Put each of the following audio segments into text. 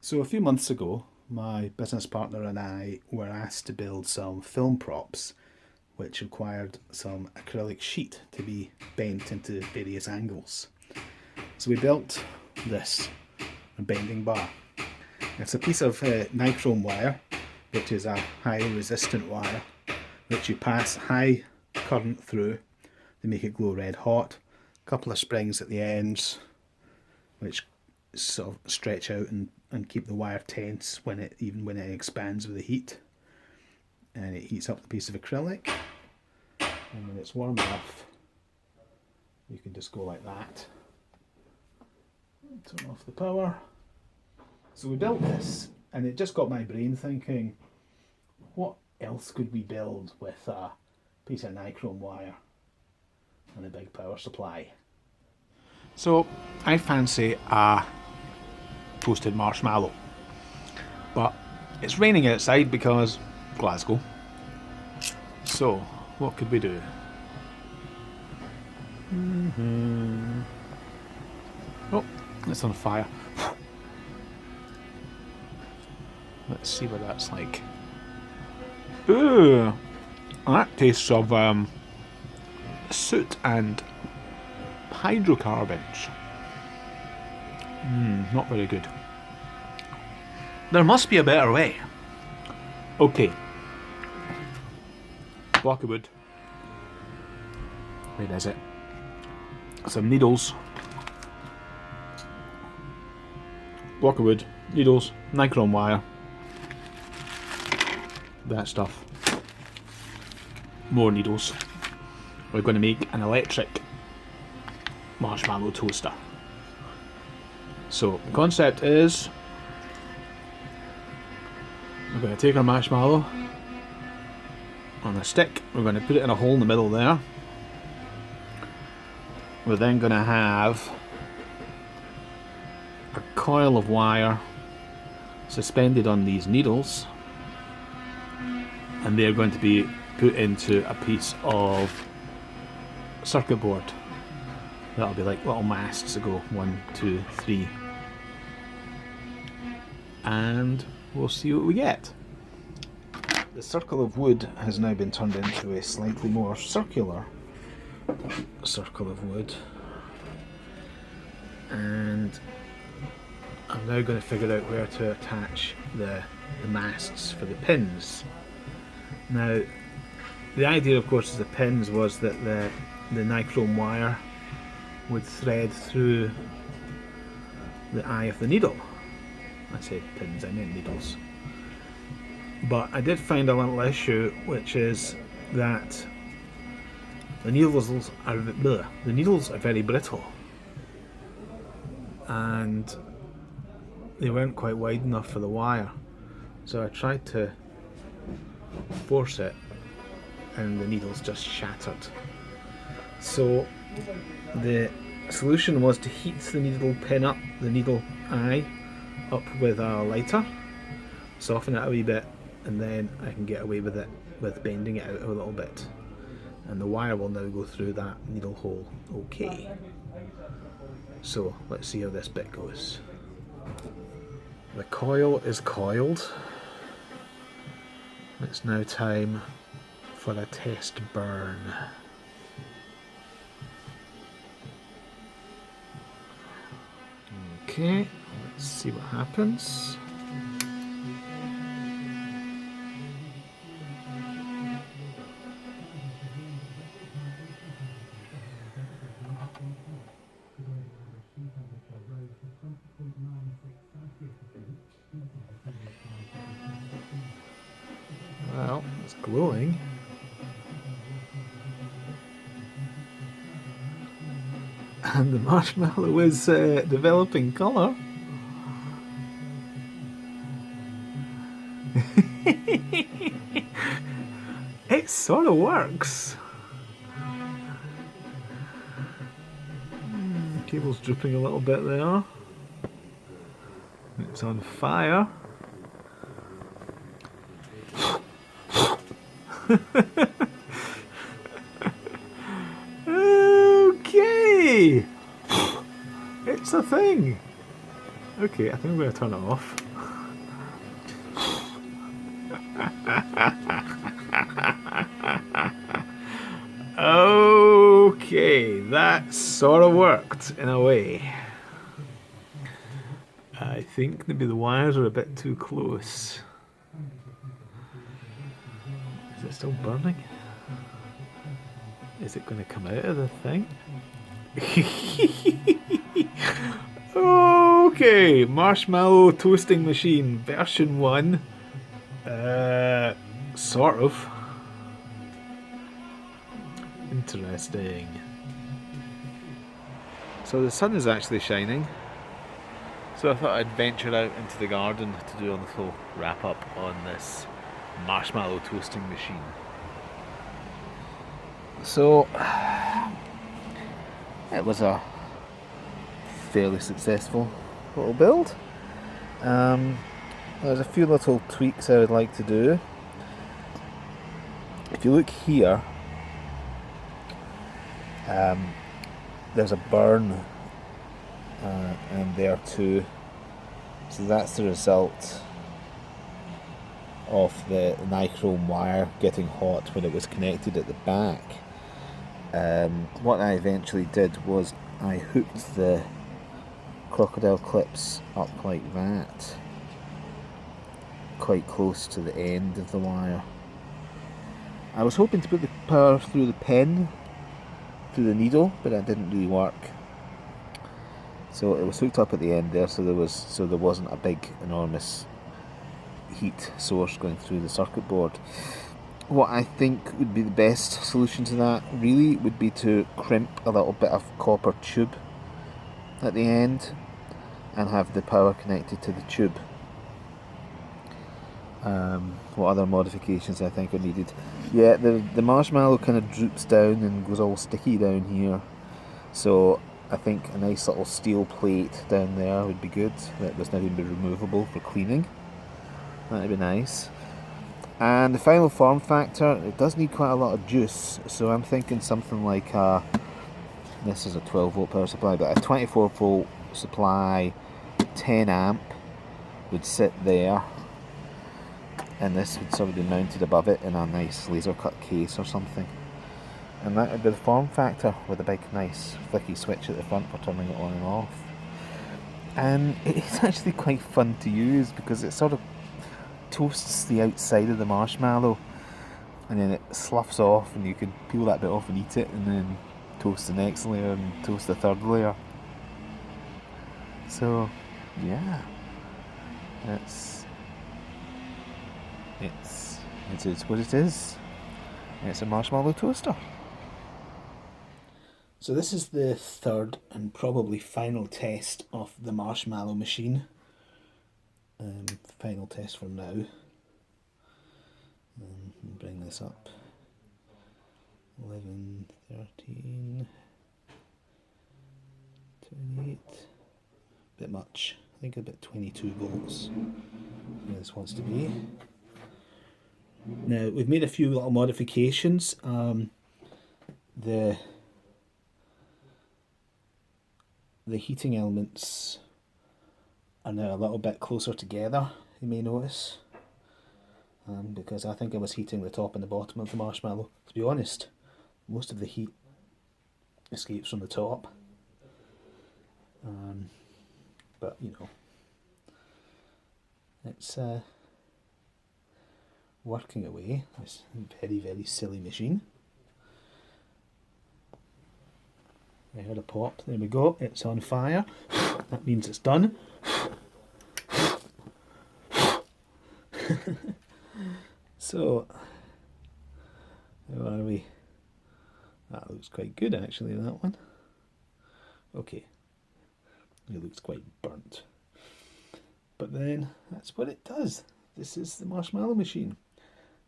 So a few months ago, my business partner and I were asked to build some film props, which required some acrylic sheet to be bent into various angles. So we built this bending bar. It's a piece of nichrome wire, which is a high resistant wire, which you pass high current through to make it glow red hot. A couple of springs at the ends, which sort of stretch out and keep the wire tense even when it expands with the heat. And it heats up the piece of acrylic, and when it's warm enough you can just go like that. Turn off the power. So we built this, and it just got my brain thinking, what else could we build with a piece of nichrome wire and a big power supply? So I fancy a toasted marshmallow, but it's raining outside because Glasgow. So what could we do? Oh, it's on fire. Let's see what that's like. Ooh, that tastes of soot and hydrocarbons. Not very good. There must be a better way. Okay. Block of wood. Where is it? Some needles. Block of wood, needles, nichrome wire. That stuff. More needles. We're going to make an electric marshmallow toaster. So the concept is we're going to take our marshmallow on a stick, we're going to put it in a hole in the middle there. We're then going to have a coil of wire suspended on these needles, and they're going to be put into a piece of circuit board. That'll be like little masts that go 1, 2, 3. And we'll see what we get. The circle of wood has now been turned into a slightly more circular circle of wood. And I'm now going to figure out where to attach the masts for the pins. Now, the idea, of course, of the pins was that the nichrome wire would thread through the eye of the needle. I said pins, I meant needles. But I did find a little issue, which is that the needles are very brittle, and they weren't quite wide enough for the wire. So I tried to force it, and the needles just shattered. So the solution was to heat the needle eye up with a lighter, soften it a wee bit, and then I can get away with it with bending it out a little bit, and the wire will now go through that needle hole okay. So let's see how this bit goes. The coil is coiled. It's now time for a test burn. Okay, let's see what happens. Well, it's glowing. And the marshmallow is developing colour. It sort of works. The cable's dripping a little bit there. It's on fire. Okay, it's a thing. Okay, I think I'm going to turn it off. Okay, that sort of worked in a way. I think maybe the wires are a bit too close. Is it still burning? Is it going to come out of the thing? Okay, Marshmallow Toasting Machine version 1. Sort of. Interesting. So the sun is actually shining. So I thought I'd venture out into the garden to do a little wrap up on this marshmallow toasting machine. So it was a fairly successful little build. There's a few little tweaks I would like to do. If you look here, there's a burn and there too, so that's the result of the nichrome wire getting hot when it was connected at the back. What I eventually did was I hooked the crocodile clips up like that, quite close to the end of the wire. I was hoping to put the power through the pen, through the needle, but that didn't really work. So it was hooked up at the end there, so there wasn't a big, enormous heat source going through the circuit board. What I think would be the best solution to that really would be to crimp a little bit of copper tube at the end and have the power connected to the tube. What other modifications I think are needed? Yeah, the marshmallow kind of droops down and goes all sticky down here, so I think a nice little steel plate down there would be good that was now going to be removable for cleaning. That'd be nice. And the final form factor, it does need quite a lot of juice, so I'm thinking something like this is a 12 volt power supply, but a 24 volt supply, 10 amp would sit there, and this would sort of be mounted above it in a nice laser cut case or something. And that would be the form factor, with a big nice flicky switch at the front for turning it on and off. And it's actually quite fun to use because it sort of toasts the outside of the marshmallow and then it sloughs off, and you can peel that bit off and eat it, and then toast the next layer and toast the third layer. So yeah, it's what it is. It's a marshmallow toaster. So this is the third and probably final test of the marshmallow machine. Final test for now. Bring this up. 11, 13, 28. Bit much. I think about 22 volts. This wants to be. Now we've made a few little modifications. The heating elements are now a little bit closer together, you may notice, because I think I was heating the top and the bottom of the marshmallow. To be honest, most of the heat escapes from the top, but you know, it's working away, this very, very silly machine. I heard a pop, there we go, it's on fire. That means it's done. So, how are we? That looks quite good actually, that one. Okay, it looks quite burnt. But then, that's what it does. This is the marshmallow machine.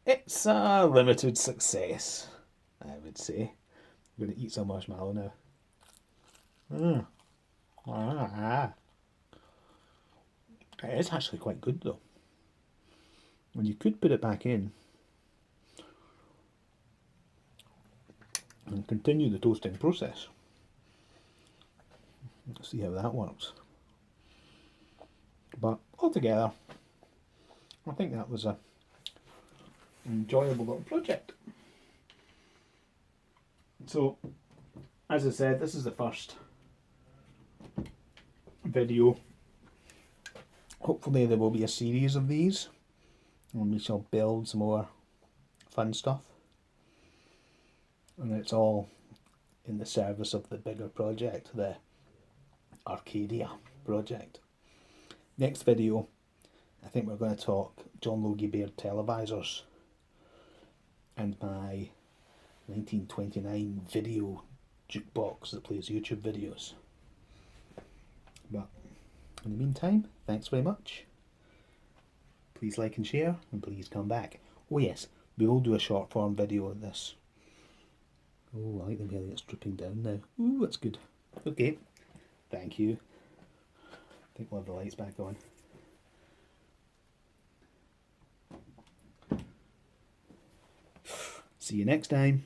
It's a limited success, I would say. I'm going to eat some marshmallow now. It is actually quite good though. And you could put it back in and continue the toasting process. Let's see how that works. But altogether, I think that was a enjoyable little project. So, as I said, this is the first video. Hopefully there will be a series of these, and we shall build some more fun stuff. And it's all in the service of the bigger project, the ARCADIA project. Next video, I think we're going to talk John Logie Baird televisors and my 1929 video jukebox that plays YouTube videos. But in the meantime, thanks very much. Please like and share, and please come back. Oh yes, we will do a short form video of this. Oh, I like the way it's dripping down now. Ooh, that's good. Okay, thank you. I think we'll have the lights back on. See you next time.